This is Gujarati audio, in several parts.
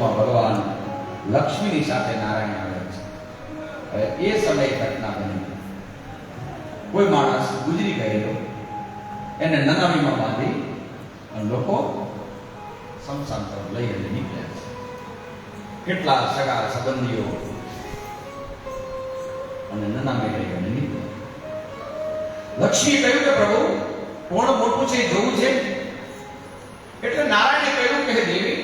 દિવસોમાં ભગવાન લક્ષ્મીની સાથે નારાયણ આવે છે. હવે એ સમયે ઘટના બની. કોઈ માણસ ગુજરી ગયેલો, એને નનામીમાં બાંધી અને લોકો શમશાન તરફ લઈ અને નીકળ્યા છે. કેટલા સગા સંબંધીઓ અને નનામી લઈ અને નીકળ્યા. લક્ષ્મીએ કહ્યું કે પ્રભુ કોણ મોટું છે જોવું છે. એટલે નારાયણે કહ્યું કે દેવી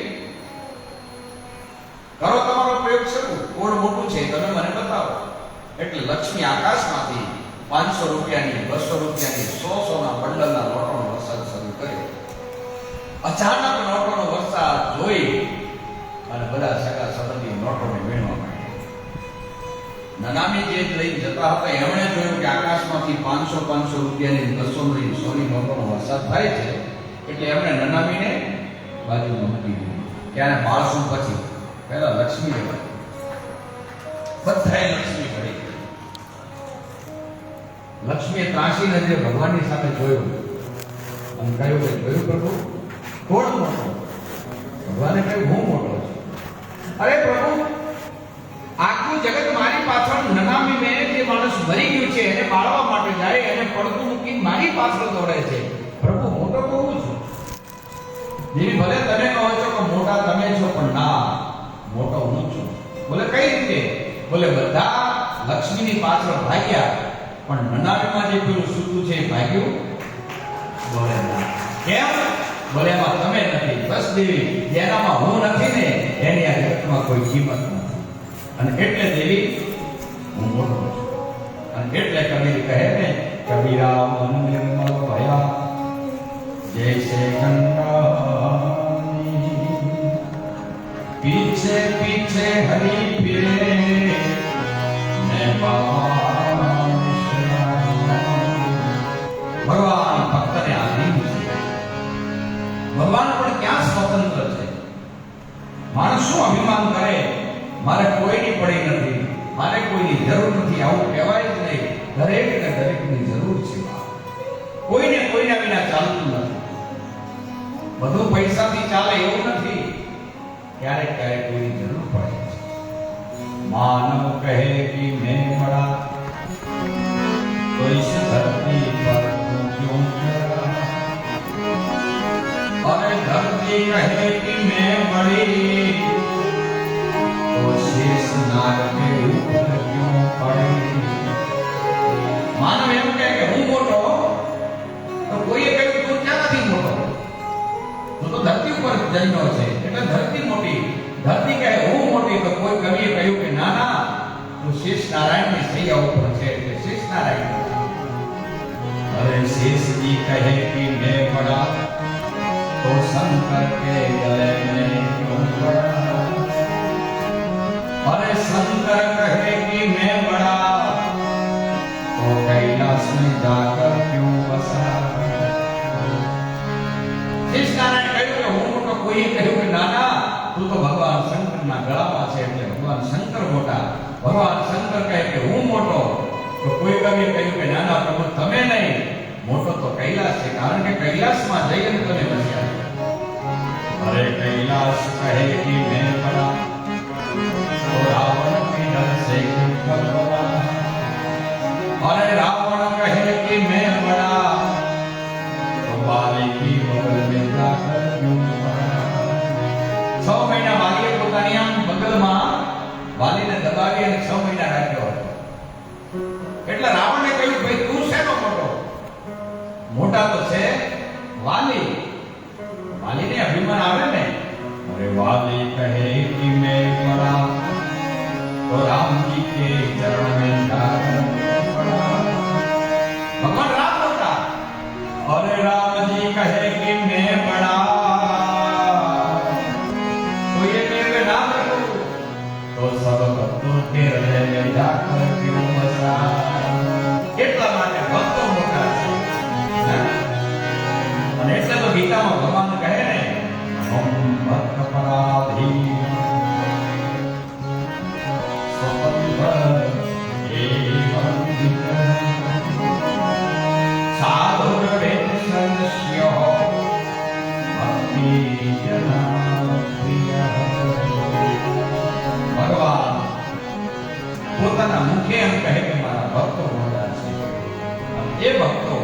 કરો તમારો પ્રયોગ શરૂ, કોણ મોટું છે તમે મને બતાવો. એટલે લક્ષ્મી આકાશમાંથી 500 રૂપિયાની 200 રૂપિયાની 100 ના બંડલના નોટોનો વરસાદ શરૂ કર્યો. અચાનક નોટોનો વરસાદ જોઈ અને બધા સગા સંબંધી નોટોને વીણવા માંડ્યા. નનામી જે લઈ જતા હતા એમણે જોયું કે આકાશમાંથી 500 રૂપિયાની 200 ની 100 ની નોટોનો વરસાદ થાય છે. એટલે એમણે નનામીને બાજુમાં મૂકી દીધી. ત્યારે માણસો પછી પહેલા લક્ષ્મી લેવાય, બધાએ લક્ષ્મી પડી. લક્ષ્મીએ ત્રાસી નજરે ભગવાનની સામે જોયું અને કહ્યું કે જોયું પ્રભુ કોણ મોટો. ભગવાને કહ્યું હું મોટો છું. અરે પ્રભુ આખું જગત મારી પાછળ નનામી મેં જે માણસ મરી ગયું છે એને બાળવા માટે જાય, એને પડતું મૂકીને મારી પાછળ દોડે છે. પ્રભુ મોટો તો હું છું. દેવી ભલે તમે કહો છો કે મોટા તમે છો, પણ ના, મોટો હું છું. બોલે કઈ રીતે? બોલે બધા લક્ષ્મીની પાછળ ભાગ્યા, પણ નનામીમાં જે પેલું સૂતું છે એ ભાગ્યું. બોલે ના. કેમ? બોલે એમાં તમે નથી. બસ દેવી જેનામાં હું નથી ને એની આ જગતમાં કોઈ કિંમત નથી. અને એટલે દેવી હું મોટો છું. અને એટલે કબીર કહે ને કબીરા મન નિર્મલ ભયા જૈસે ગંગાની પીછે પીછે હરી ફિરે ને ભગવાન ભક્તને આધીન છે. ભગવાન પણ ક્યાં સ્વતંત્ર છે? માણસ શું અભિમાન કરે મારે કોઈની પડી નથી, મારે કોઈની જરૂર નથી, આવું કહેવાય જ નહીં. દરેકને દરેકની જરૂર છે. કોઈને કોઈના વિના ચાલતું નથી. બધું પૈસાથી ચાલે એવું નથી. ક્યારેક ક્યારેક કોઈની જરૂર પડે છે. માનવ કહે કે મેં બડા તો इस धरती पर क्यों खड़ा, अरे धरती कहे कि मैं बड़ी तो शेष नाग के ऊपर क्यों पड़े. मानव एम કહે કે હું મોટો, તો કોઈએ કહ્યું તું ક્યાં નથી મોટો, તું તો ધરતી ઉપર જન્મ્યો છે એટલે ધરતી મોટી. ધરતી કહે હું મોટી, તો કોઈ કવિએ કહ્યું કે ના ના તું શેષ નારાયણની સૈયા ઉપર છે એટલે શેષ નારાયણ. अरे शेष जी कहे कि मैं बड़ा तो शंकर के गले में क्यों पड़ा. अरे शंकर कहे कि मैं बड़ा तो कैलाश में जाकर क्यों बसा. शेष नारायण कह્યું કે હું મોટો, કોઈએ કહ્યું કે ના ના તું તો ભગવાન શંકરના ગળામાં છે એટલે ભગવાન શંકર મોટા. ભગવાન શંકર કહે કે હું મોટો, તો કોઈ કવિએ કહ્યું કે ના ના પ્રભુ તમે નહીં, મોટો તો કૈલાસ છે, કારણ કે કૈલાસમાં જઈને તમે બસ્યા. અરે કૈલાસ કહે કે મેં બડા તો રાવણ કે ડર से क्यों घबरा. अरे रावण कहे कि मैं बड़ा तो बाली की बगल में जाकर क्यों पड़ा. 6 મહિના બાલીએ પોતાની આમ બગલમાં વાલીને દબાવી અને 6 મહિના રાખ્યો હતો. એટલે રાવણે કહ્યું ભાઈ તું શેનો મોટો? મોટા તો છે વાલી. વાલીને અભિમાન આવે ને. અરે વાલી કહે કે મેં બડા તો રામ જી કે ચરણ में जाकर पड़ा. भगवान राम मोटा. अरे राम जी कहे कि मैं बड़ा तो ये मेरे नाम रखो तो सब भक्तों के हृदय में जाकर क्यों बसा. એટલા માટે ભક્તો મોટા છે. અને એટલે તો ગીતામાં ભગવાન કહે ને હમ ભક્ત પરાધી સ્વતંત્ર એવં સાધુ વેદસ્ય ભક્તિ જના પ્રિય. એમ કહે કે મારા ભક્તો મોટા છે. અને એ ભક્તો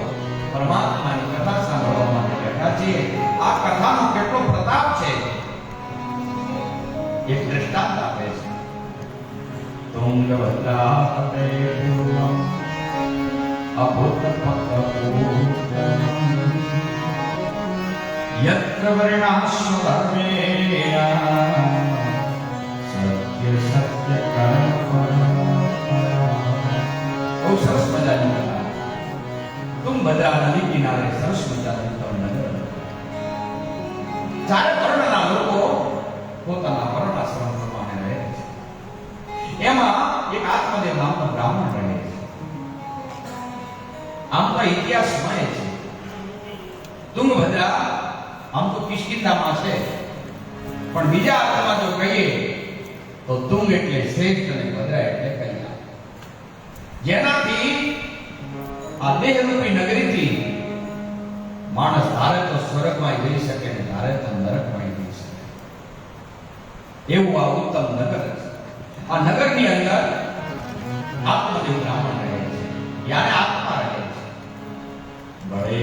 પરમાત્માની કથા સાંભળવા માટે બેઠા છે. આ કથાનો કેટલો પ્રતાપ છે એક દ્રષ્ટાંત આપે છે. તુંગભદ્રા તટે પૂર્વમ અભૂતપતપૂર્વમ યત્ર વર્ણાશ્વ ધર્મેણ સત્ય સત્ય કર્મ. બહુ સરસ મજાની કથા. તુંગભદ્રા નદી કિનારે સરસ મજાનું નગર. ચારે વર્ણના લોકો પોતાના વર્ણાશ્રમ પ્રમાણે રહે છે. એમાં એક આત્મદેવ નામનો બ્રાહ્મણ રહે છે. આમ તો ઇતિહાસમાં છે તુંગભદ્રા આમ તો કિષ્કિંધામાં છે, પણ બીજા અર્થમાં જો કહીએ તો તુંગ એટલે શ્રેષ્ઠ અને ભદ્રા એટલે કન્યા. જેનાથી આ દેહરૂપી નગરીથી માણસ ધારે તો સ્વર્ગમાં જઈ શકે ને ધારે તો નરકમાં જઈ શકે એવું આ ઉત્તમ નગર છે. આ નગરની અંદર આત્મદેવ બ્રાહ્મણ રહે છે. યારે આત્મા રહે છે. બળે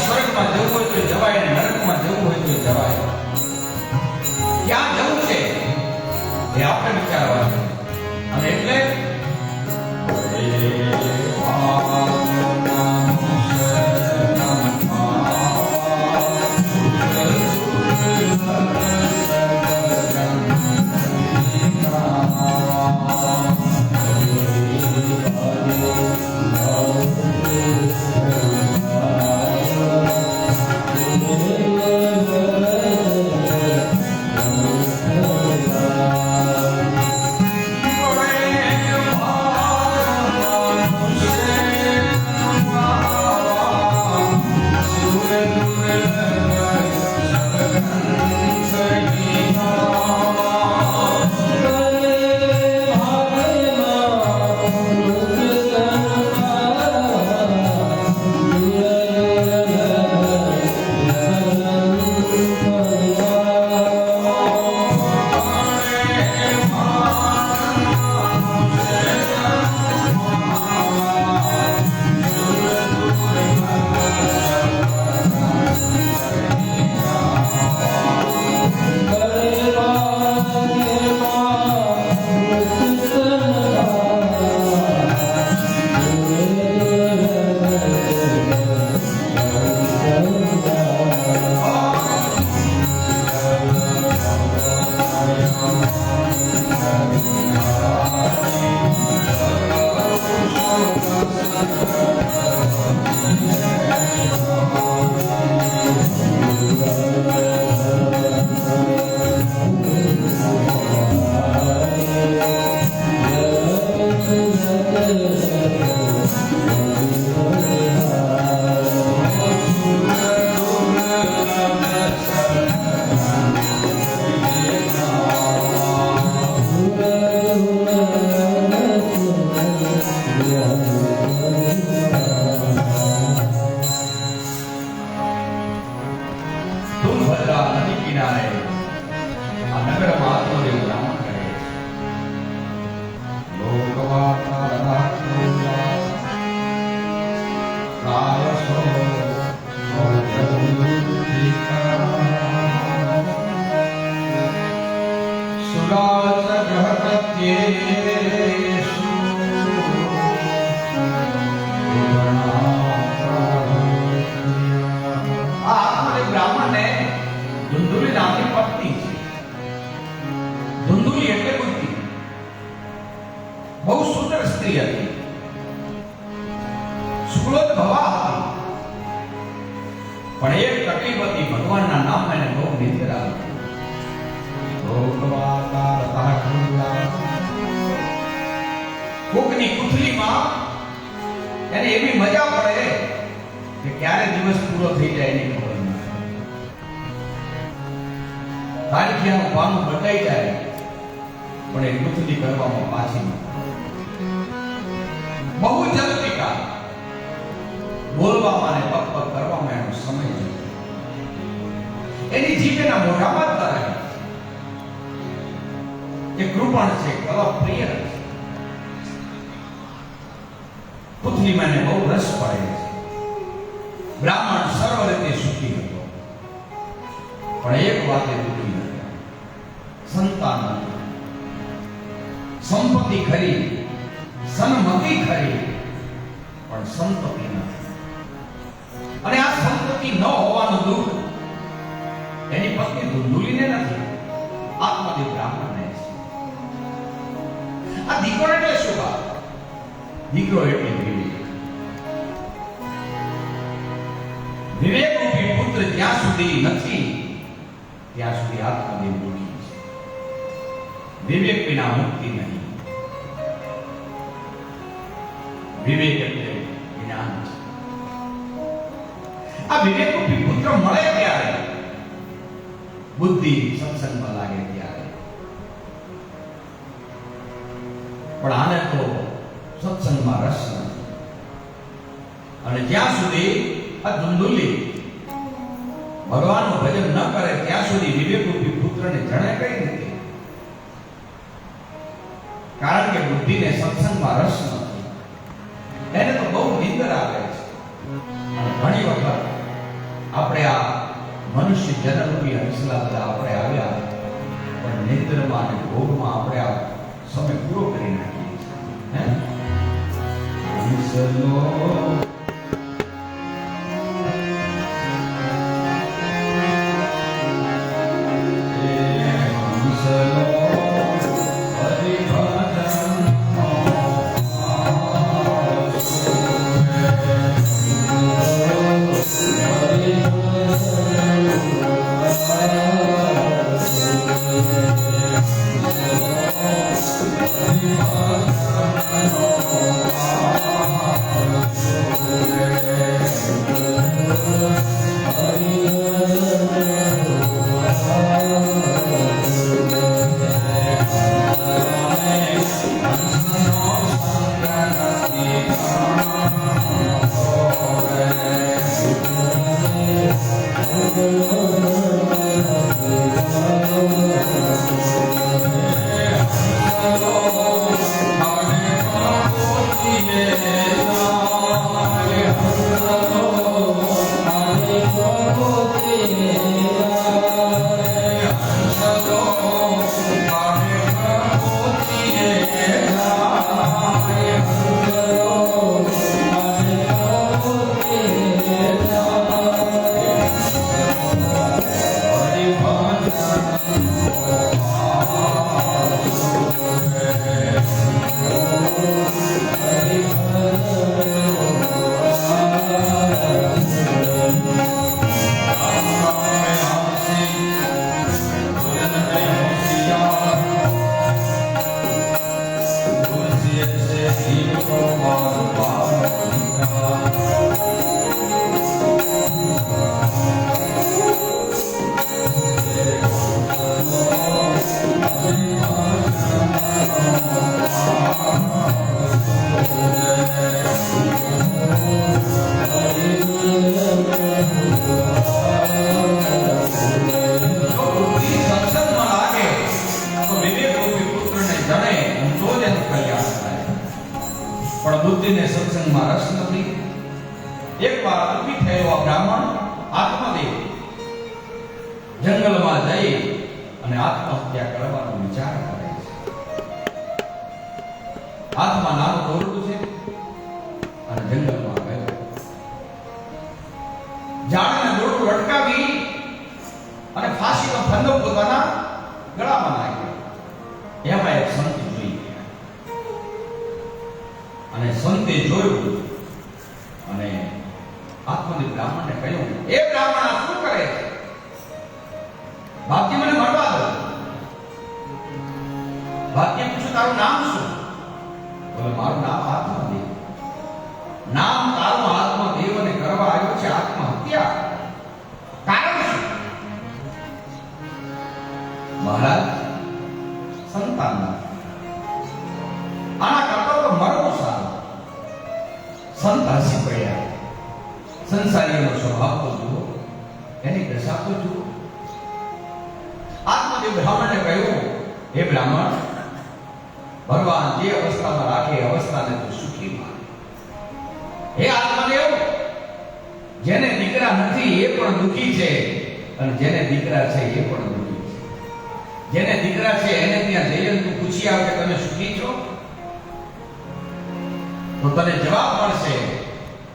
સ્વર્ગમાં જવું હોય તો જવાય ને નરકમાં જવું હોય તો જવાય. ક્યાં જવું છે એ આપણે વિચારવાનું. અને એટલે વિકાસ ગ્રહ પ્રત્યેષુ આ આત્મદેવ બ્રાહ્મણને ધુંધુલી નામની પત્ની છે. ધુંધુલી એટલે બુદ્ધિ. બહુ સુંદર સ્ત્રી હતી. શુક્લોદ્ભવા હતી. પણ એક તકલીફ હતી, ભગવાનના નામ એને બહુ નિંદ્રા હતી. કોકની કુથલીમાં એને એવી મજા પડે કે ક્યારે દિવસ પૂરો થઈ જાય એની ખબર ન પડે. તારીખિયાનું પાનું બદલાઈ જાય પણ એ કુથલી કરવામાં પાછી ન બહુ જલ્દીકા બોલવામાં અને પગ પગ કરવામાં એનો સમય જતો. એની જીભ એના મોઢામાં જ ધરાય. એ કૃપણ છે, કલા પ્રિય છે. પૃથ્વીમાં એને બહુ રસ પડે છે. બ્રાહ્મણ સર્વ રીતે સુખી હતો, પણ એક વાતે દુઃખી હતો. સંતાન નથી. સંપત્તિ ખરી, સન્મતિ ખરી, પણ સંપત્તિ નથી. અને આ સંપત્તિ ન હોવાનું દુઃખ એની પત્ની ધુંધુલીને નથી, આત્મદેવ બ્રાહ્મણને છે. આ દીકરો એટલે શું વાત? દીકરો એટલે વિવેક. વિવેક રૂપી પુત્ર જ્યાં સુધી નથી ત્યાં સુધી આત્મદેવ દુઃખી છે. વિવેક વિના મુક્તિ નહીં. વિવેક એટલે જ્ઞાન છે. આ વિવેક રૂપી પુત્ર મળે ત્યારે, બુદ્ધિ સત્સંગમાં લાગે ત્યારે. પણ આને તો સત્સંગમાં રસ નથી. અને જ્યાં સુધી આ ધુંધુલી ભગવાનનું ભજન ન કરે ત્યાં સુધી વિવેકરૂપી પુત્રને જણે કઈ રીતે? કારણ કે બુદ્ધિને સત્સંગમાં રસ નથી. એને તો બહુ નિંદર આવે છે. અને ઘણી વખત આપણે આ મનુષ્ય જન્મરૂપી હંસલા બધા આપણે આવ્યા, પણ નિંદ્રમાં અને ભોગમાં આપણે આ સમય પૂરો કરી નાખીએ છીએ. હંસલો બુદ્ધિને સત્સંગમાં રસ નથી. એકવાર દુઃખી થયો આ બ્રાહ્મણ આત્મદેવ જંગલમાં જઈ અને આત્મહત્યા કરવાનો વિચાર કરે છે. હાથમાં નાનું દોરડું છે અને જંગલમાં ગયો. ઝાડને દોરડું અટકાવી અને ફાંસીનો ફંદો પોતાના ગળામાં નાખ્યો. એમાં એક સંત જોઈ ગયા અને સંતે જોયું અને આત્મદેવ બ્રાહ્મણને કહ્યું, એ બ્રાહ્મણ આ શું કરે છે? બાપજી મને મળવા દો. બાપજી પૂછ્યું, તારું નામ શું? બોલે, મારું નામ આત્મદેવ. નામ તારું આત્મદેવ અને કરવા આવ્યો છે આત્મહત્યા. કારણ શું? મહારાજ, સંતાન આના કરતા તો મરવું સારું. સંત હસી પડ્યા. સંસારીનો સ્વભાવ તો જુઓ, એની દશા તો જુઓ. આત્મદેવ બ્રાહ્મણને કહ્યું, હે બ્રાહ્મણ, ભગવાન જે અવસ્થામાં રાખે એ અવસ્થાને તો સુખી માને. હે આત્મદેવ, જેને દીકરા નથી એ પણ દુખી છે અને જેને દીકરા છે એ પણ દુખી છે. જેને દીકરા છે એને ત્યાં જઈને તું પૂછી આવ કે તમે સુખી છો, તો તને જવાબ મળશે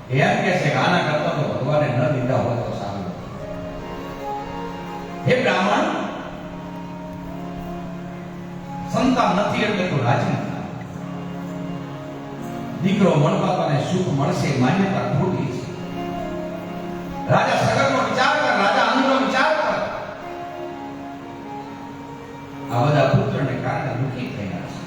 એમ કે છે કે આના કરતા તો ભગવાને ન દીધા હોય તો સારું. હે બ્રાહ્મણ, સંતાન નથી એટલે તું રાજી નથી. દીકરો મળવા તને સુખ મળશે માન્યતા ખોટી છે. રાજા સગરનો વિચાર કર, રાજા અંગનો વિચાર કર. આ બધા પુત્રને કારણે દુઃખી થયા છે.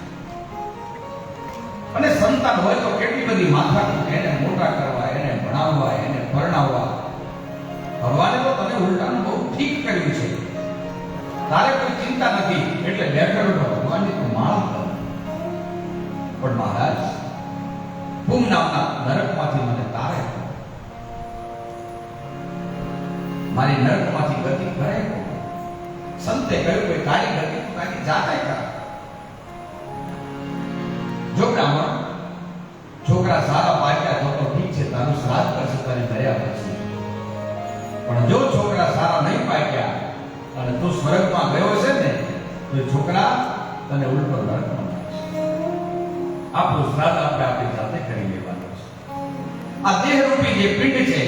અને સંતાન હોય તો કેટલી બધી માથાકૂટ, એને મોટા કરવા, એને ભણાવવા, એને પરણાવવા. ભગવાને તો તને ઉલટાનું બહુ ઠીક કર્યું છે. તારે કોઈ ચિંતા નથી એટલે બેઠો ભગવાનની તું માળા કર. પણ મહારાજ, ભૂમ નામના નરકમાંથી મને તારે, મારી નરકમાંથી ગતિ કરે. સંતે કહ્યું, કોઈ તારી ગતિ તું તારી જાતે કર. જો બ્રાહ્મણ, છોકરા સારા પાક્યા તો ઠીક છે, તારું શ્રાદ્ધ કરશે તને કર્યા પછી. પણ જો છોકરા સારા નહીં પાક્યા અને તું સ્વર્ગમાં ગયો છે ને, તો છોકરા તને ઉલટો નરકમાં નાખશે. આપણું શ્રાદ્ધ આપણે આપણી જાતે કરી લેવાનું છે. આ દેહરૂપી જે પિંડ છે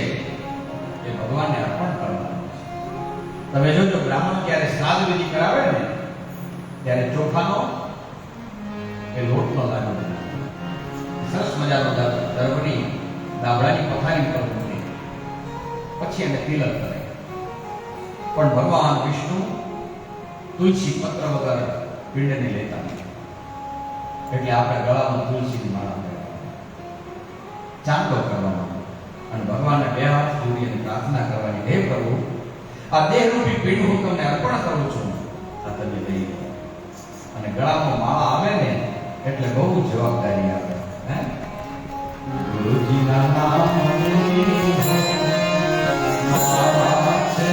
એ ભગવાનને અર્પણ કરવાનું છે. તમે જોજો, બ્રાહ્મણ જ્યારે શ્રાદ્ધ વિધિ કરાવે ને ત્યારે ચોખાનો એ લોટનો દાણો સરસ મજાનો દરવની દાબડાની પથારી પર મૂકે, પછી એને તિલક કરે. પણ ભગવાન વિષ્ણુ તુલસી પત્ર વગર પિંડને લેતા નથી. એટલે આપણે ગળામાં તુલસીની માળા પહેરવાની, ચાંદલો કરવાનો અને ભગવાનને બે હાથ જોડી અને પ્રાર્થના કરવાની, હે પ્રભુ, આ દેહરૂપી પિંડ હું તમને અર્પણ કરું છું, આ તમે લઈ લો. અને ગળામાં માળા આવે ને એટલે બહુ જવાબદારી આવે. હે, ગુરુજીના નામની માળા છે.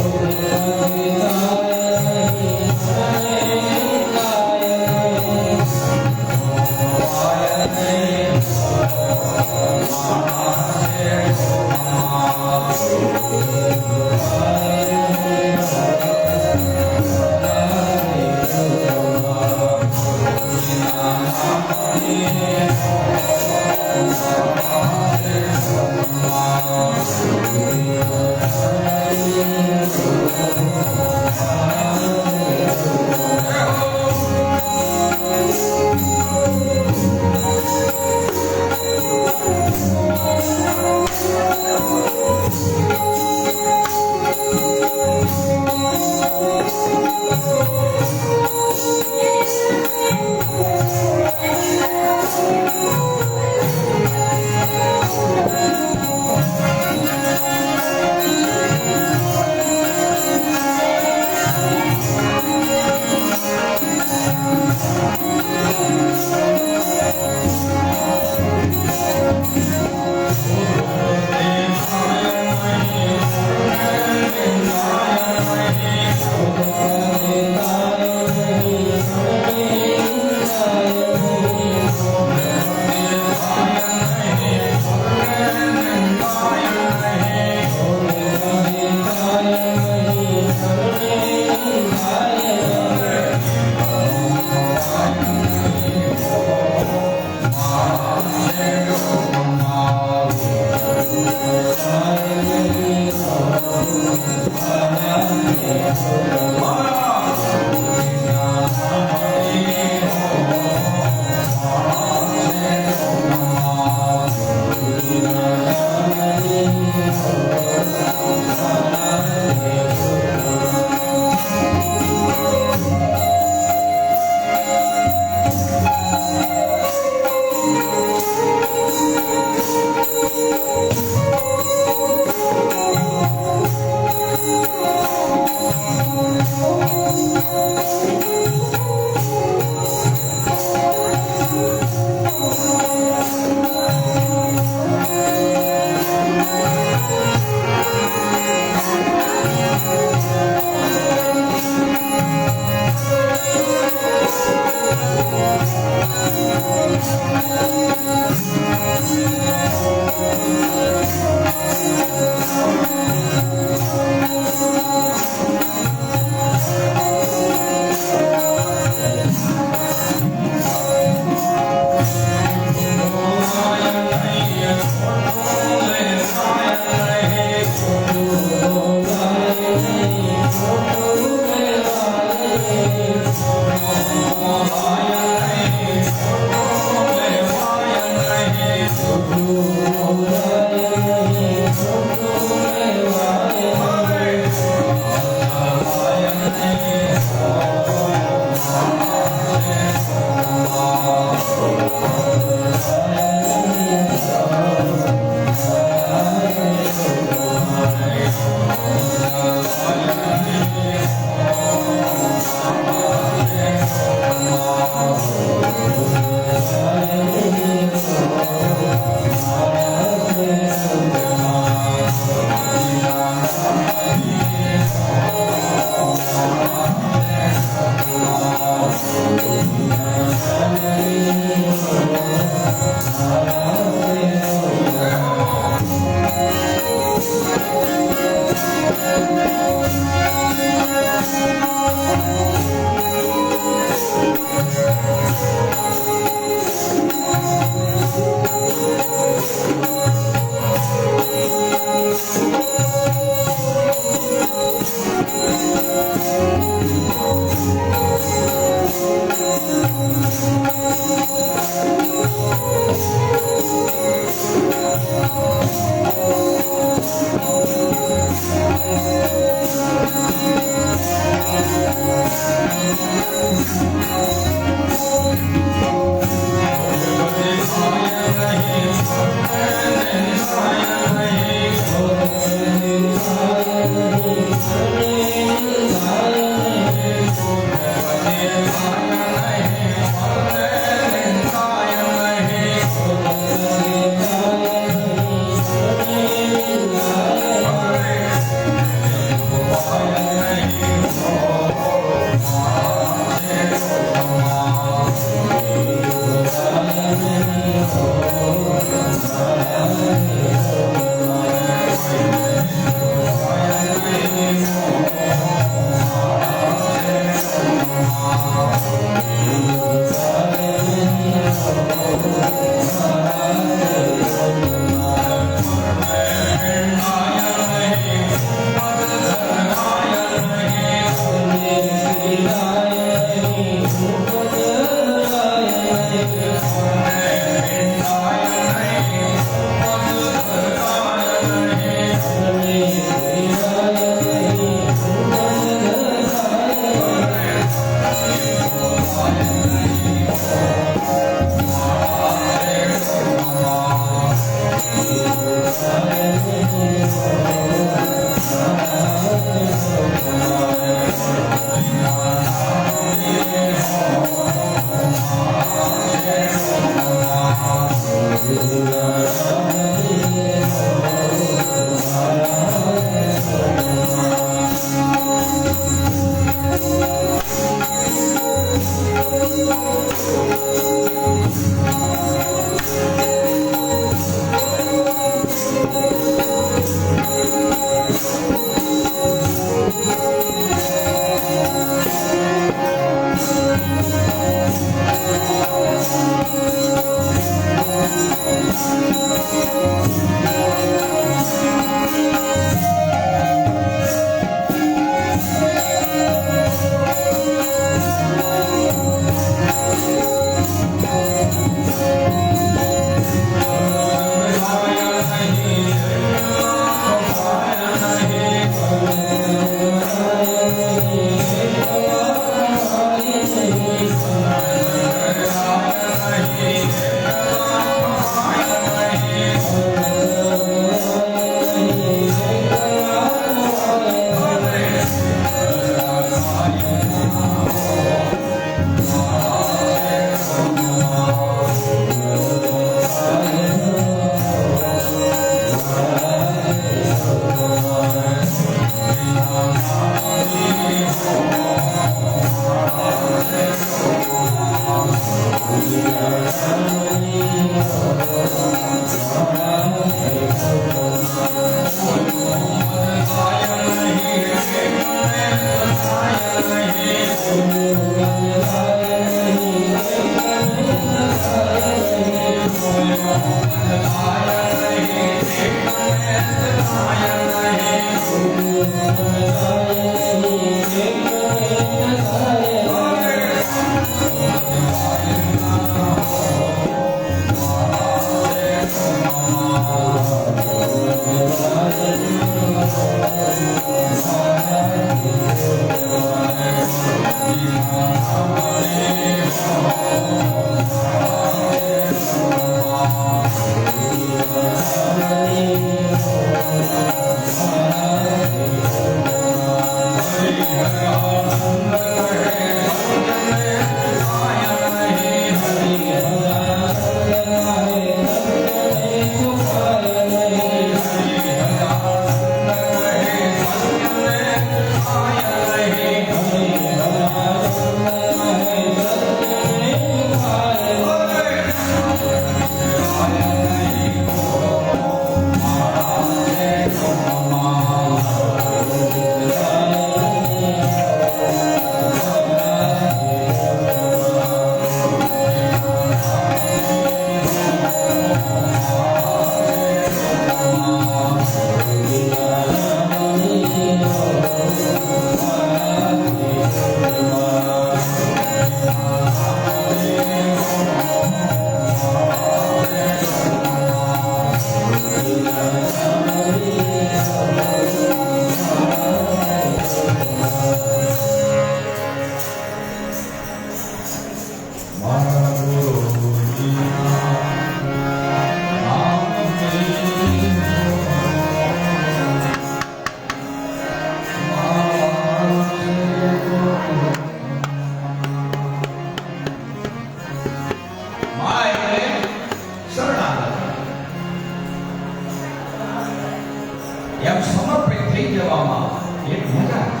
એમ સમર્પિત થઈ જવામાં એક મજા છે.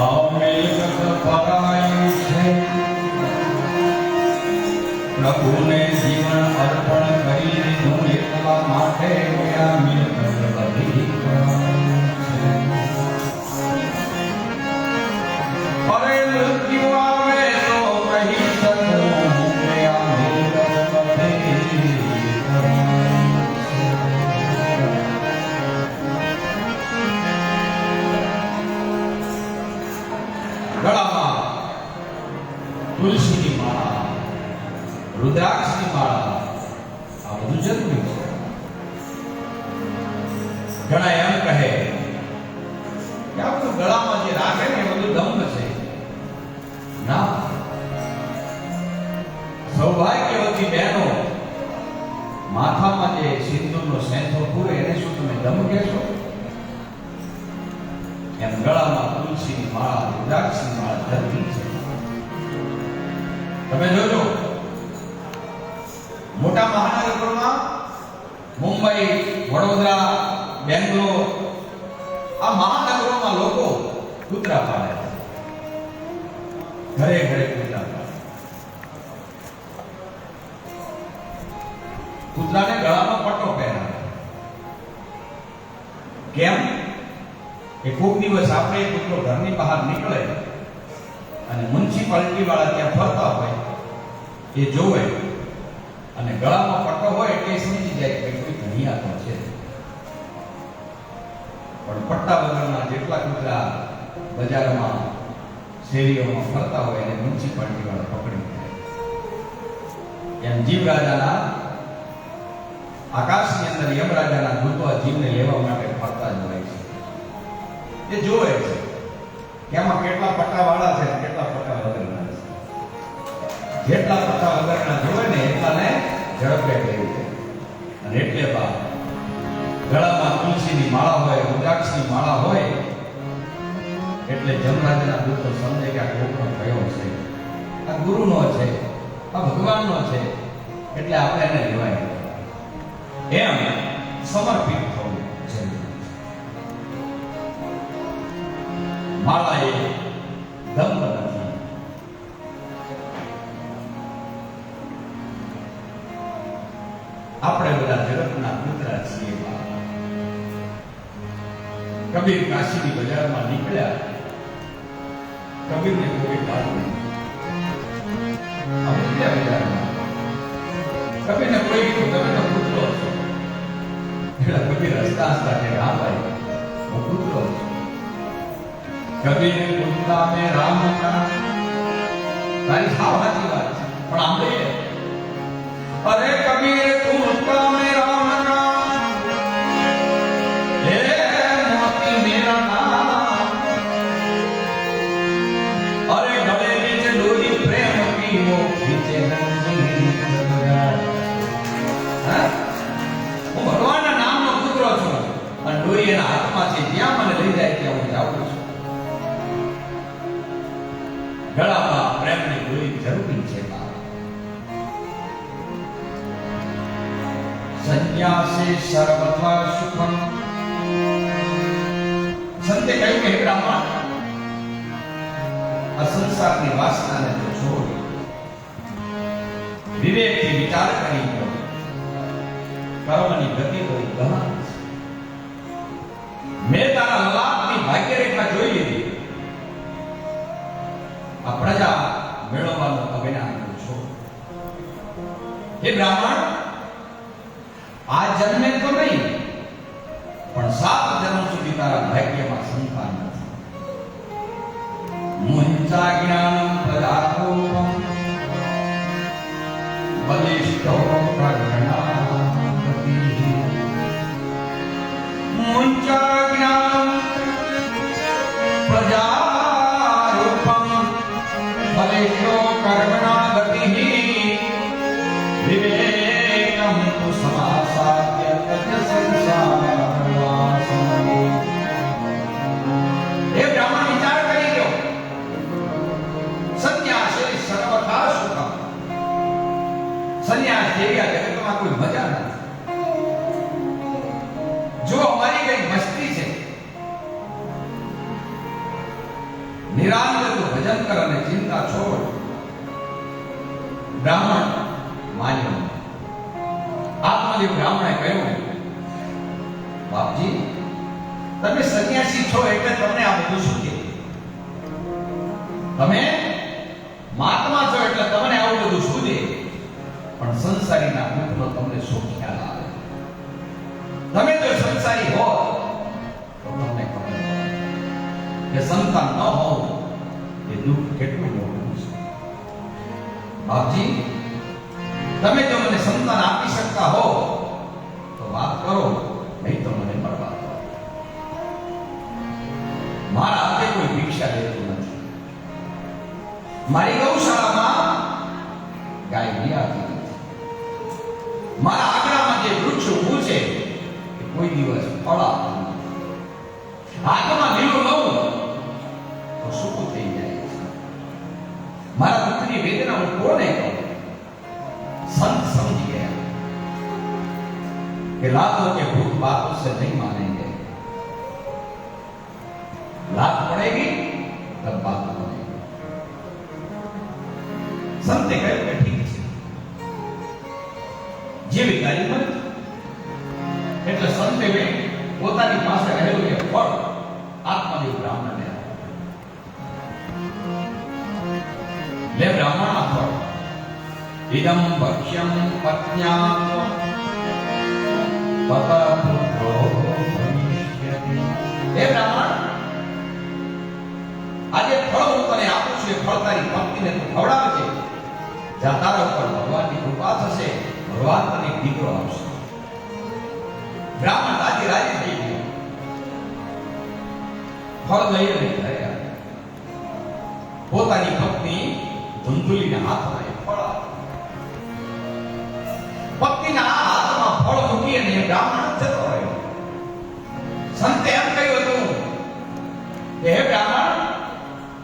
અમિલક પરાયું છે, પ્રભુને જીવન અર્પણ કરી દીધું એટલા માટે આ મિલકત બધી અરે મૃત્યુ આવે તો કહી શકું કે આ મિલકત બધી ગળામાં તુલસીની માળા, રુદ્રાક્ષની માળા, આ બધું જરૂરી છે. ઘણા એમ કહે કે આ બધું ગળામાં જે રાખે ને એ બધું દમ છે. ના, સૌભાગ્યવતી બહેનો માથામાં જે સિંદૂરનો સેંથો પૂરે એને શું તમે દમ કહેશો? એમ ગળામાં તુલસીની માળા, રુદ્રાક્ષની માળા જરૂરી છે. તમે જોજો મોટા મહાનગરોમાં મુંબઈ, વડોદરા, બેંગ્લોર આ મહાનગરોમાં લોકો કૂતરા પાળે છે. ઘરે ઘરે કૂતરા પાળે. કૂતરાને ગળામાં પટ્ટો પહેરાવે. કેમ? કે કોઈક દિવસ આપણે કૂતરો ઘરની બહાર નીકળે અને મ્યુનિસિપાલિટી વાળા ત્યાં ફરતા હોય એ જોવે અને ગળામાં પટ્ટો હોય એટલે સમજી જાય કે કોઈ ઘણિયાતો છે. પણ પટ્ટા વગરના જેટલા કૂતરા બજારમાં શેરીઓમાં ફરતા હોય એને મ્યુનિસિપાલિટી વાળા પકડી જાય. એમ જીવરાજાના આકાશની અંદર યમરાજાના દૂતો આ જીવને લેવા માટે ફરતા જ હોય છે. એ જોવે છે કે આમાં કેટલા પટ્ટા વાળા છે, કેટલા પટ્ટા વગરના છે. જેટલા પટ્ટા વગરના જોવે ને એટલાને ઝડપે લેવું છે. અને એટલે બા ગળામાં તુલસીની માળા હોય, રુદ્રાક્ષની માળા હોય એટલે જમરાજના દૂતો સમજે કે આ કોકનો કયો છે, આ ગુરુનો છે, આ ભગવાનનો છે, એટલે આપણે એને લેવાય. એમ સમર્પિત થવું જરૂરી છે. માળા એ દંભ નથી. આપણે બધા જગતના કૂતરા છીએ. કબીર કાશીની બજારમાં નીકળ્યા. કબીરને કોઈ કાઢ્યું અમૂલ્યા બજારમાં. કબીરને કોઈ કીધું તમે તો કૂતરો છો. એટલે કબીર હસતા હસતા કે હા ભાઈ હું કૂતરો છું. કબીર કૂતરા મેં રામ કા. તારી સાવ સાચી વાત છે પણ આંબળીએ અરે કબીર કૂતરા મેં રામ કા હે મોતી મેરા નામ. અરે ગળે નીચે ડોરી પ્રેમ કી વો ખીચે હું ભગવાનના નામનો કૂતરો છું અને ડોરી એના હાથમાં છે. જ્યાં મને લઈ જાય ત્યાં હું જાઉં છું. ગળામાં પ્રેમની ડોરી જરૂરી છે. સંન્યાસે સર્વથા સુખમ. સંતે કહ્યું કે બ્રાહ્મણ આ સંસારની વાસનાને તો છોડ વિવેકથી વિચાર કરી લો. કર્મની ગતિ બહુ ગહન છે. મેં તારા લાભની ભાગ્યરેખા જોઈ લીધી. આ પ્રજા મેળવવાનો અભિનાન છો. હે બ્રાહ્મણ, આ જન્મે તો નહીં, પણ 7 જન્મ સુધી તારા ભાગ્યમાં સંતાન નથી. મુંચા જ્ઞાનમ પ્રજાપોપમ બલિષ્ઠો પ્રજ્ઞાપતિ. મુંચા જ્ઞાનમ પ્રજારૂપમ બલિષ્ઠો કર્મણાગતિ. વિવેકમ તુ સમાસાદ્ય તજ સંસારવાસમ. હે બ્રાહ્મણ, વિચાર કરી લો. સંન્યાસ એ સર્વથા સુખમ. સંન્યાસ જેવી આ જગતમાં કોઈ મજા નથી. જો અમારી કઈ મસ્તી છે, નિરાંત ભજન કર અને ચિંતા છોડ. બ્રાહ્મણ માન્યો. આત્મદેવ બ્રાહ્મણે કહ્યું, બાપજી, તમે સંન્યાસી છો એટલે તમને આ બધું શું છે? તમે મહાત્મા છો એટલે તમને આવું બધું શું છે? પણ સંસારીના દુઃખનો તમને શું ખ્યાલ આવે? તમે જો સંસારી હો તો તમને ખબર કે સંતાન ન હોવું એ દુઃખ કેટલું મોટું છે. બાપજી, તમે જો મને સંતાન આપી શકતા હો તો વાત કરો, નહીં તો મને મળવા દો. મારા હાથે કોઈ ભિક્ષા લેતું નથી. મારી ગૌશાળામાં ગાય વિયાતી નથી. મારા આંગણામાં જે વૃક્ષ ઊભું છે એ કોઈ દિવસ ફળ આપતું નથી. હાથમાં લીલું લઉં તો સૂકું થઈ જાય છે. મારા દુઃખની વેદના હું કોને કહું? संत समझ गया कि लातों के भूत बातों से नहीं मानेंगे. लात पड़ेगी तब बात बनेगी. संते कहते कि ठीक है, जीविकारी मत. એટલે સંતે પોતાની પાસે રહેલું એ ફળ આત્મદેવ બ્રાહ્મણને લે. બ્રાહ્મણ આ ફળ ઇદમ ભક્ષ્યમ પત્ન્યા તત પુત્રો ભવિષ્યતિ. હે બ્રાહ્મણ, આજે ફળ હું તને આપું છું, એ ફળ તારી પત્નીને તું ખવડાવે છે. જ્યાં તારા ઉપર ભગવાનની કૃપા થશે, ભગવાન તને દીકરો આપશે. બ્રાહ્મણ રાજી રાજી થઈ ગયો. ફળ લઈને ઘરે આવ્યો. પોતાની પત્ની ધુંધુલીના હાથમાં એ ફળ આપ્યું. પત્નીના હાથમાં ફળ મૂકી અને બ્રાહ્મણ જતો રહ્યો. સંતે એમ કહ્યું હતું કે હે બ્રાહ્મણ,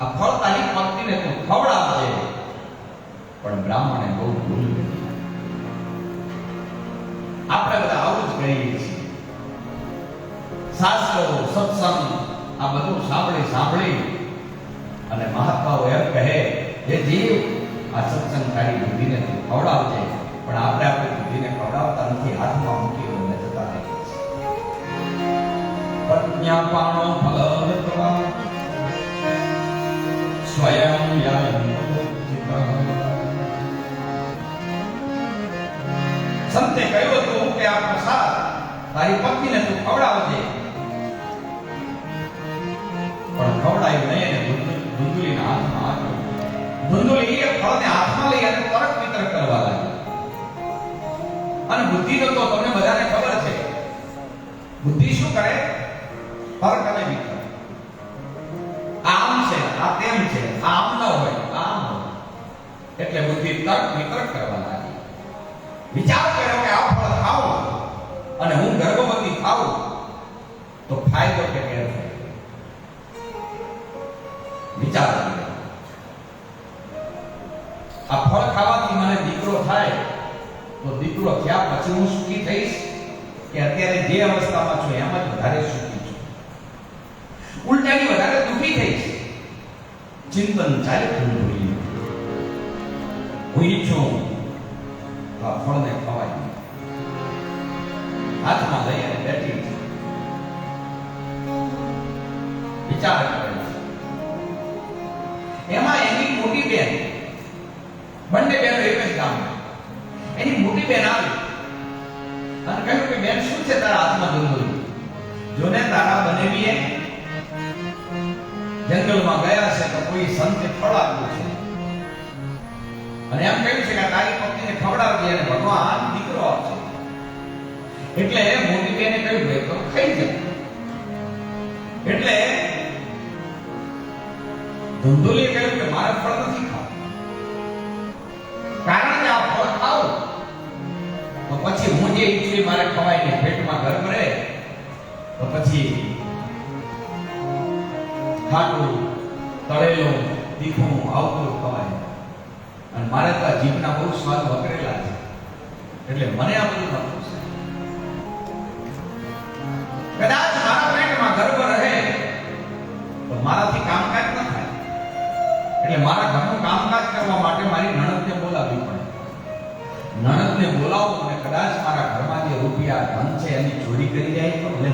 આ ફળ તારી પત્નીને તું ખવડાવજે. પણ બ્રાહ્મણે બહુ ભૂલ કરી. આપણે બધા આવું જ કહીએ છીએ. શાસ્ત્રો, સત્સંગ આ બધું સાંભળી અને મહાત્માઓ એમ કહે કે જીવ, આ સત્સંગ તારી બુદ્ધિને તું ખવડાવજે. પણ આપણે આપણી બુદ્ધિને ખવડાવતા નથી, હાથમાં મૂકી અને જતા રહીએ છીએ. પત્ન્યાપાણો ફલવત્વા સ્વયં યાયંતોચિતઃ. સંતે કહ્યું હતું કે આ પ્રસાદ તારી પત્નીને તું ખવડાવજે. પણ ખવડાયું નહીં અને ધુંધુલીના હાથમાં આપ્યું. ધુંધુલી એ ફળને હાથમાં લઈ અને તરક વિતરક કરવા લાગી. અને બુદ્ધિ તો તમને બધાને ખબર છે. બુદ્ધિ શું કરે? તર્ક અને વિતર્ક. આમ છે, આ તેમ છે, આમ ન હોય, આમ હોય. એટલે બુદ્ધિ તર્ક વિતર્ક કરવા લાગી. વિચાર કર્યો કે આ ફળ ખાવું અને હું ગર્ભવતી થાઉં તો ફાયદો કે ગેરફાયદો. વિચાર કર્યો, આ ફળ ખાવાથી મને દીકરો થાય તો દીકરો થયા પછી હું સુખી થઈશ કે અત્યારે જે અવસ્થામાં છું એમાં જ વધારે સુખી છું? ઉલટાની વધારે દુખી થઈશ. ચિંતન ચાલે. હું ઈચ્છું તો આ ફળને ખવાય નહીં. હાથમાં લઈ અને બેઠી છે, વિચાર કરે છે. એમાં એની મોટી બેન, બંને બહેનો એક જ ગામમાં, એની મોટી બેન આવી અને કહ્યું કે બેન શું છે તારા હાથમાં ધુંધુલી? જોને તારા બનેવીએ જંગલમાં ગયા છે તો કોઈ સંતે ફળ આપ્યું છે અને એમ કહ્યું છે કે તારી પત્નીને ખવડાવજે અને ભગવાન દીકરો આપશે. એટલે મોટી બેને કહ્યું ભાઈ તો ખાઈ જાય. એટલે ધુંધુલીએ કહ્યું કે મારે ફળ નથી ખાવું, કારણ કે આ ફળ ખાવ તો પછી હું જે ઈચ્છું મારે ખવાય ને પેટમાં ગરમ રહે તો પછી ખાટું તળેલું તીખું આવતું ખવાય અને મારે તો આ જીભના બહુ સ્વાદ વકરેલા છે એટલે મને આ બધું થતું છે. કદાચ મારા પેટમાં ગર્ભ રહે તો મારાથી કામકાજ ન થાય એટલે મારા ઘરનું કામકાજ કરવા માટે મારી નણંદને બોલાવવી પડે. નણંદને બોલાવું અને કદાચ મારા ઘરમાં જે રૂપિયા ધન છે એની ચોરી કરી જાય તો લે.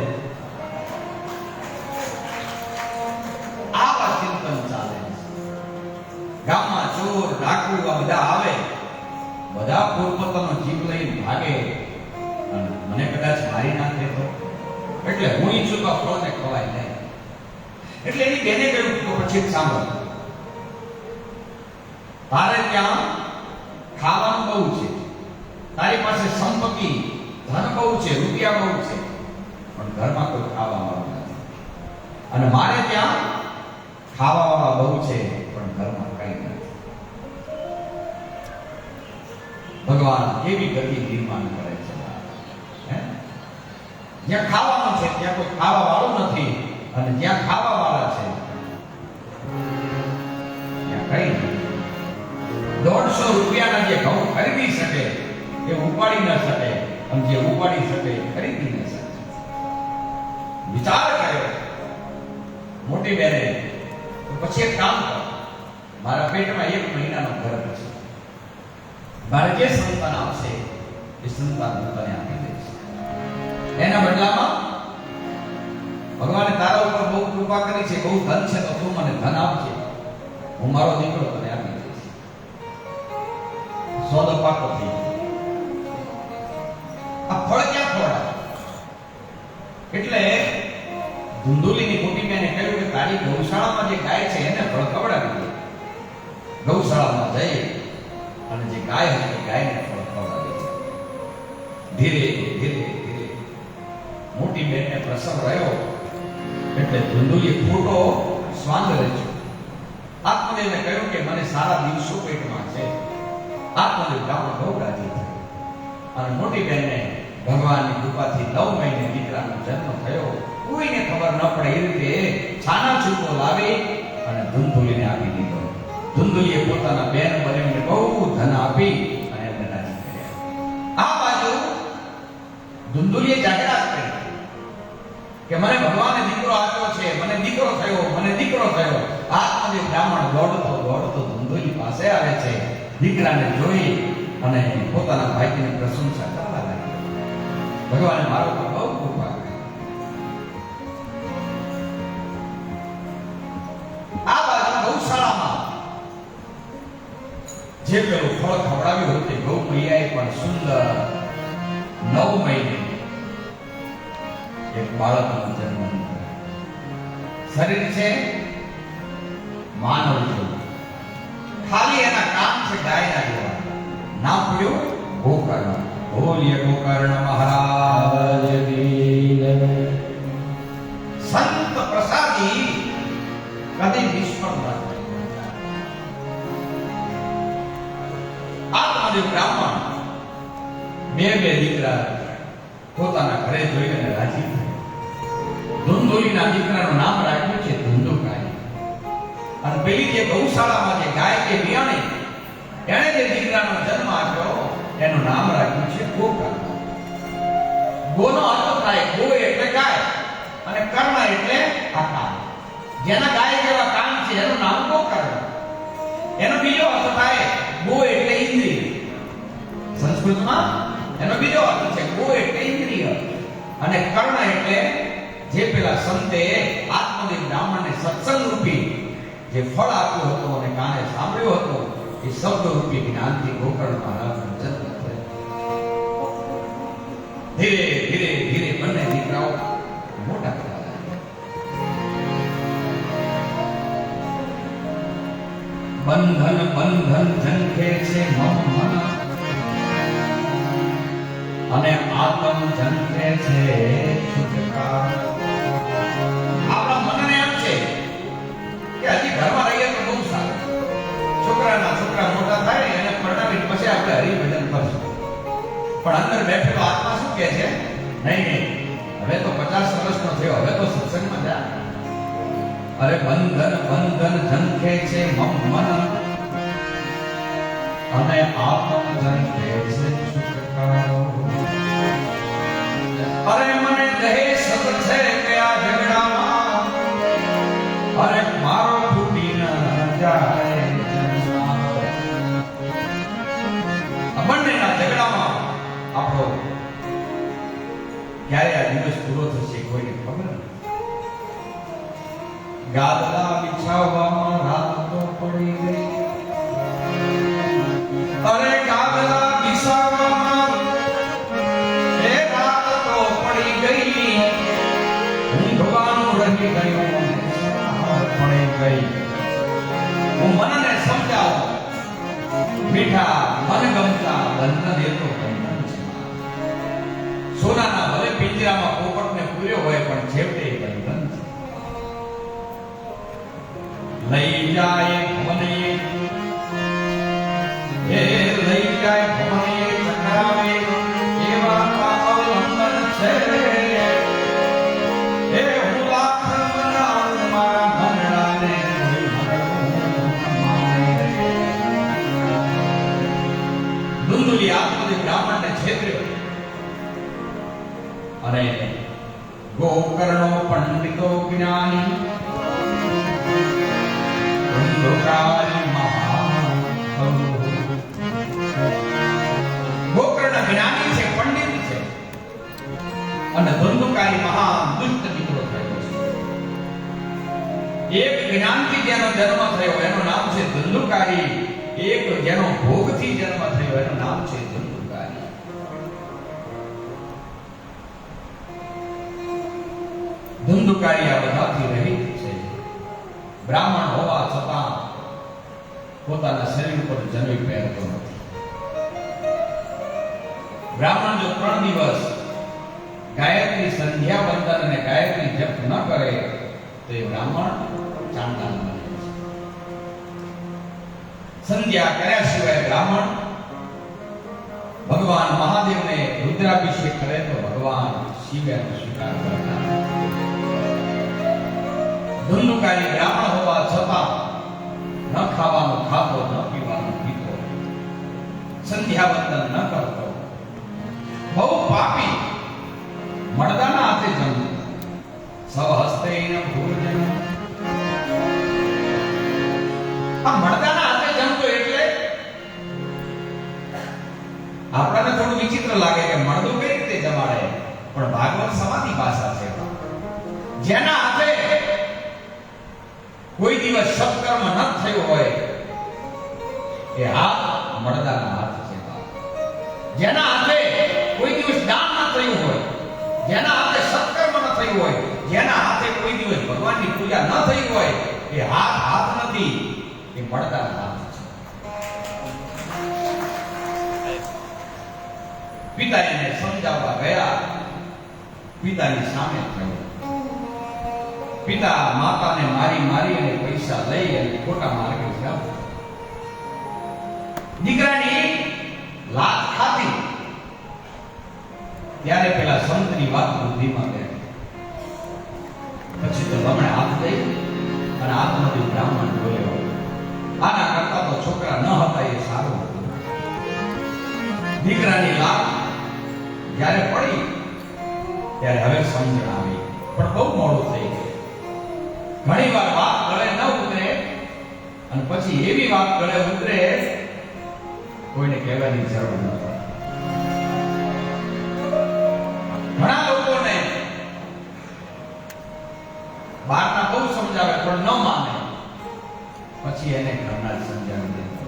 આવા ચિંતન ચાલે. ગામમાં ચોર ડાકુ આ બધા આવે, બધા પોતપોતાનો જીવ લઈને ભાગે અને મને કદાચ મારી નાખે તો એટલે હું ઈચ્છું તો ફળને ખવાય નહીં. એટલે એની બેને કહ્યું તો પછી સાંભળ, તારે ત્યાં ખાવાનું બહુ છે, તારી પાસે સંપત્તિ ધન બહુ છે, રૂપિયા બહુ છે, પણ ઘરમાં કોઈ ખાવા વાળું નથી. અને મારે ત્યાં ખાવા વાળા બહુ છે પણ ઘરમાં કઈ નથી. ભગવાન કેવી ગતિ નિર્માણ કરે છે. જ્યાં ખાવાનું છે ત્યાં કોઈ ખાવા વાળું નથી અને જ્યાં ખાવા વાળા છે ત્યાં કઈ નથી. 150 રૂપિયાના જે ઘઉં ખરીદી શકે એ ઉપાડી ન શકે અને જે ઉપાડી શકે એ ખરીદી ન શકે. વિચાર કર્યો મોટી બેને, તો પછી એક કામ કર, મારા પેટમાં 1 મહિનાનો ગર્ભ છે, મારે જે સંતાન આવશે એ સંતાન હું તને આપી દઈશ. એના બદલામાં ભગવાને તારા ઉપર બહુ કૃપા કરી છે, બહુ ધન છે, તો તું મને ધન આપજે, હું મારો દીકરો તને આપી દઈશ. સોદો પાકો થઈ ગયો. આ ફળ ક્યાં ખવડાવે? એટલે ધુંધુલીની મોટી બેને કહ્યું કે તારી ગૌશાળામાં જે ગાય છે એને ફળ ખવડાવી દે. ગૌશાળામાં જઈ અને જે ગાય હતી ગાયને ફળ ખવડાવી દે. ધીરે ધીરે ધીરે મોટી બેનને પ્રસવ રહ્યો એટલે ધુંધુલીએ ખોટો સ્વાંગ રચ્યો. આત્મદેવને કહ્યું કે મને સારા દિવસો પેટમાં છે. આત્મદેવ બ્રાહ્મણ બહુ રાજી થયો અને મોટી બેનને ભગવાનની કૃપાથી 9 મહિને દીકરાનો જન્મ થયો. કોઈને ખબર ન પડે એ રીતે છાના છૂટો લાવી અને ધુંધુલીને આપી દીધો. ધુંધુલીએ પોતાના બેન બનેવીને બહુ ધન આપી અને એમને રાજી કર્યા. આ બાજુ ધુંધુલીએ જાહેરાત કરી કે મને ભગવાને દીકરો આપ્યો છે, મને દીકરો થયો, મને દીકરો થયો. આત્મદેવ બ્રાહ્મણ દોડતો દોડતો ધુંધુલી પાસે આવે છે. દીકરાને જોઈ અને પોતાના ભાઈની પ્રશંસા કરવા લાગ્યો. ભગવાને મારો પર બહુ કૃપા કરી. આ બાજુ ગૌશાળામાં જે પેલું ફળ ખવડાવ્યું હતું ગૌ મૈયાએ પણ સુંદર 9 મહિને એક બાળકનો જન્મ લીધો. શરીર છે માનવ જેવું, ખાલી એના કામ છે ગાયના જેવા. નામ પડ્યું ગોકર્ણ. બોલીએ ગોકર્ણ મહારાજ કી જય. સંત પ્રસાદી કદી નિષ્ફળ ન થાય. આત્મદેવ બ્રાહ્મણ બે દીકરા પોતાના ઘરે જોઈને રાજી થયા. ધુંધુલીના દીકરાનું નામ રાખ્યું છે ધુંધુકાઈ. અને પેલી જે ગૌશાળામાં જે ગાય કે વિયાણી એને જે દીકરાનો જન્મ આપ્યો એનું નામ રાખ્યું છે ગોકર્ણ. ગોનો અર્થ થાય ગો એટલે ગાય અને કર્ણ એટલે આકાર. જેના ગાય જેવા કાન છે એનું નામ ગોકર્ણ. એનો બીજો અર્થ થાય ગો એટલે ઇન્દ્રિય. સંસ્કૃત સંસ્કૃતમાં એનો બીજો અર્થ છે. ગો એટલે ઇન્દ્રિય અને કર્ણ એટલે જે પેલા સંતે આત્મદેવ બ્રાહ્મણને સત્સંગ રૂપી જે ફળ આપ્યું હતું અને કાને સાંભળ્યું હતું એ શબ્દ રૂપી જ્ઞાનથી ગોકર્ણ મહારાજનો જન્મ થયો. ધીરે ધીરે ધીરે બંને દીકરાઓ મોટા થયા. બંધન બંધન ઝંખે છે મમ મન અને આત્મ ઝંખે છે છુટકાર. આપણા મનને એમ છે કે હજી ઘરમાં રહીએ તો બહુ સારું, છોકરા મોટા થાય એને પરણાવી પછી આપણે હરિભજન કરશું. પણ અંદર બેઠેલો આત્મા શું કહે છે? નહીં, હવે તો 50 વર્ષનો થયો, હવે તો સત્સંગમાં જા. અરે બંધન બંધન ઝંખે છે મમ મન અને આત્મ ઝંખે છે છુટકાર. અરે મને કહે સત છે કયા ઝઘડામાં, અરે મારો ફૂટી ન જાય બંનેના ઝઘડામાં આપણો ક્યારે આ દિવસ પૂરો થશે કોઈને ખબર નથી. ગાદલા બિછાવવામાં રાત તો પડી ગઈ, અરે ગાદલા બિછાવવામાં એ રાત તો પડી ગઈ, ઊંઘવાનું રહી ગયું પડી ગઈ. હું મનને સમજાવું, મીઠા મન ગમતા બંધન એ તો બંધન છે. સોનાના ભલે પિંજરામાં પોપટને પૂર્યો હોય પણ છેવટે બંધન છે. લઈ જાય ભવને એ લઈ જાય ભવને ચકરાવે એવા અવલંબન છે. એ હું લાખ બનાવું મારા મનડાને કોઈ ધુંધુલી આત્મદેવ બ્રાહ્મણને છેતર્યો અને ગોકર્ણો પંડિતો જ્ઞાની ગોકર્ણ જ્ઞાની છે, પંડિત છે અને ધંધુકારી મહાન દુષ્ટ મિત્રો થયો છે. એક જ્ઞાનથી જેનો જન્મ થયો એનું નામ છે ધંધુકારી, એક જેનો ભોગથી જન્મ થયો એનું નામ છે ધંધુકારી. ધંધુકારી આ બધાથી રહિત છે. બ્રાહ્મણ હોવા છતાં પોતાના શરીર પર જનોઈ પહેરતો નથી. બ્રાહ્મણ જો 3 દિવસ ગાયત્રી સંધ્યા વંદન અને ગાયત્રી જપ ન કરે તો એ બ્રાહ્મણ ચાંડાલ બને છે. સંધ્યા કર્યા સિવાય બ્રાહ્મણ ભગવાન મહાદેવને રુદ્રાભિષેક કરે તો ભગવાન શિવનો સ્વીકાર કરતા. ધંધુકારી બ્રાહ્મણ હોવા છતાં ન ખાવાનું ખાતો, ન પીવાનું પીતો, સંધ્યા વંદન ન કરતો, બહુ પાપી, મળદાના હાથે જન્મ, સ્વહસ્તેન ભોજન. આ મળદાના હાથે જમતો એટલે આપણને થોડું વિચિત્ર લાગે કે મળદું કઈ રીતે જમાડે, પણ ભાગવત સમાધિ ભાષા છે. જેના હાથે કોઈ દિવસ સત્કર્મ ન થયો હોય એ હાથ મળદાના હાથ છે. જેના હાથે કોઈ દિવસ દાન ન થયું હોય, જેના હાથે સત્કર્મ ન થયું હોય, જેના હાથે કોઈ દિવસ ભગવાનની પૂજા ન થઈ હોય એ હાથ હાથ નથી, એ મળદાના હાથ છે. પિતા એને સમજાવવા ગયા, પિતાની સામે થયો. પિતા માતાને મારી અને પૈસા લઈ અને ખોટા માર્ગે જાવ. દીકરાની લાત ખાધી ત્યારે પેલા સંતની વાત બુદ્ધિમાં બેઠી. પછી તો બમણે હાથ દઈ અને આત્મદેવ બ્રાહ્મણ બોલ્યો, આના કરતા તો છોકરા ન હતા એ સારું હતું. દીકરાની લાત જ્યારે પડી ત્યારે હવે સમજણ આવી, પણ બહુ મોડું થઈ ગયું. ઘણી વાર વાત ગળે ન ઉતરે અને પછી એવી વાત ગળે ઉતરે કોઈને કહેવાની જરૂર ન પડે. પછી એને ઘરના સમજાવી દેતો.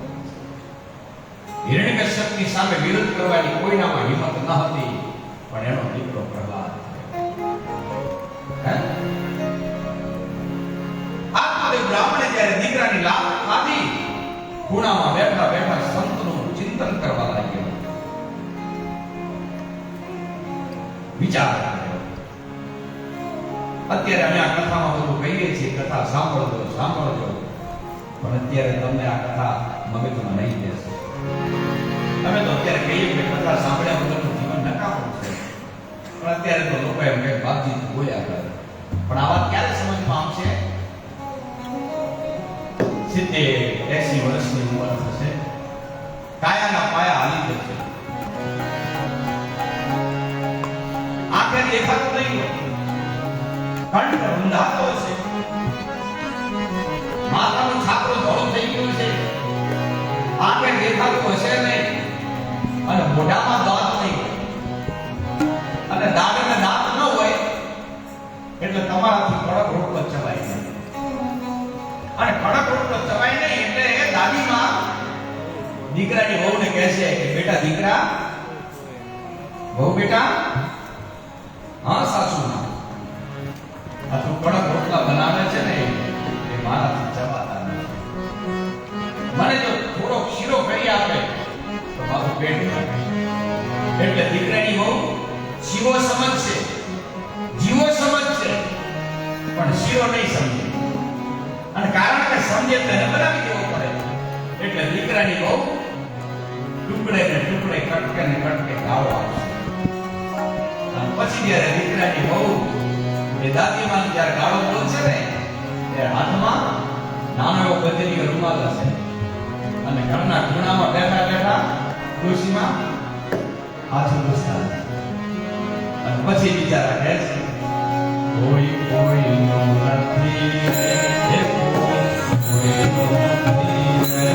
હિરણ્યકશ્યપની સામે વિરોધ કરવાની કોઈનામાં હિંમત ન હતી, પણ એનો દીકરો પ્રહલાદ આત્મદેવ બ્રાહ્મણે જ્યારે દીકરાની લાત ખાધી, ખૂણામાં બેઠા બેઠા સંતનું ચિંતન કરવા લાગ્યો, વિચાર કર્યો. અત્યારે અમે આ કથામાં બધું કહીએ છીએ, કથા સાંભળજો સાંભળજો, પણ અત્યારે તમને આ કથા મગજમાં નહીં બેસે. તમે તો અત્યારે કહીએ કે કથા સાંભળ્યા વગરનું જીવન નકામું છે, પણ અત્યારે તો લોકો એમ કે બાપજી બોલ્યા કરે. પણ આ વાત ક્યારે સમજમાં આવશે? 70-80 વર્ષની ઉંમર થશે, કાયાના પાયા હાલી જશે, આંખે દેખાતું નહીં હોય, કંઠ રૂંધાતો હશે, માથાનું છાપરું ધોળું થઈ ગયું છે, આંખે દેખાતું હશે નહીં, અને મોઢામાં દાંત નહીં હોય, અને દાંતને દાંત ન હોય એટલે તમારાથી કડક રોટલો ચવાય નહીં, અને કડક રોટલો ચવાય નહીં એટલે દાદીમાં દીકરાની વહુને કહે છે કે બેટા દીકરા, વહુ બેટા, હા સાસુમાં, આ તું કડક રોટલા બનાવે છે ને એ મારાથી ચવાતા નથી, મને જો થોડો શીરો કરી આપે તો મારું પેટ ભરે. એટલે દીકરાની વહુ જીવો સમજશે, જીવો સમજશે, પણ શીરો નહીં સમજે, અને કારણ કે સમજે તો એને બનાવી દેવો પડે. એટલે દીકરાની બહુ ટુકડે ને ટુકડે, કટકે ને કટકે ગાળો આપશે. અને પછી જ્યારે દીકરાની બહુ એ દાદીમાં જ્યારે ગાળો બોલશે ને, ત્યારે હાથમાં નાનો એવો ગજરીયો રૂમાલ હશે, અને ઘરના ખૂણામાં બેઠા બેઠા ખુશીમાં હાથ ઉછળતા, અને પછી બિચારા કહે છે, કોઈ કોઈનો નથી રે, કોઈનો નથી રે,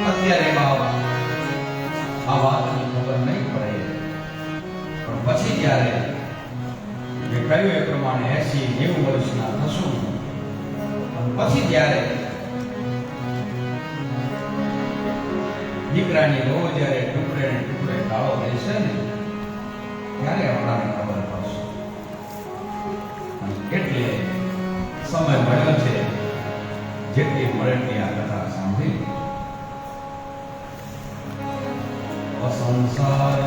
અત્યારે આ વાતની ખબર નહીં પડે, પણ પછી જ્યારે મેં કહ્યું એ પ્રમાણે 80-90 વર્ષના થશું અને પછી જ્યારે દીકરાની રોજ જ્યારે ટુકડે ને ટુકડે કાળો રહેશે ને ત્યારે આપણાને ખબર પડશે. અને કેટલે સમય મળ્યો છે જેટલી મળે એટલી આ કથા સાંભળી. સંસાર